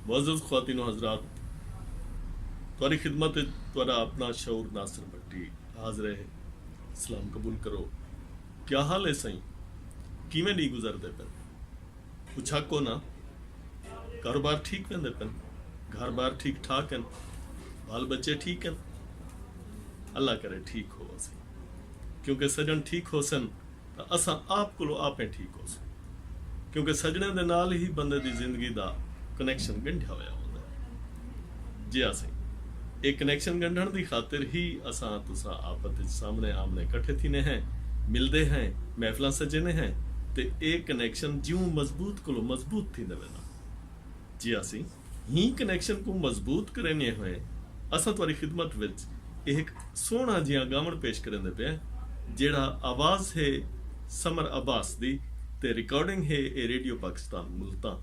मुअज़्ज़ज़ ख़वातीन व हज़रात, तुम्हारी खिदमत तुम्हारा अपना शऊर नासिर भट्टी हाज़िर है। सलाम कबूल करो। क्या हाल है सही? किवें नहीं गुजरते पे? कुछ आखो ना। कारोबार ठीक वेंदे पे? घर बार ठीक ठाक हैं? बाल बच्चे ठीक हैं? अल्लाह करे ठीक हो असी, क्योंकि सजन ठीक हो सन तो असा आप को आपे ठीक हो सन, क्योंकि सजने दे नाल ही बंदे दी जिंदगी दा कनैक्शन गंढिया होया होंदा है। जी असी एक कनैक्शन गंढण दी खातिर ही असा तुसा आपस विच सामने आमने इकट्ठे थीने हैं, मिलते हैं, महफिलां सजने हैं ते एक कनैक्शन ज्यों मजबूत को मजबूत थी वेंदा। जी असी ही कनैक्शन को मजबूत करने हुए असा तुम्हारी खिदमत विच एक सोहना जिहा गावण पेश करने पे जेड़ा आवाज है समर अब्बास दी ते रिकॉर्डिंग है ए रेडियो पाकिस्तान मुल्तान।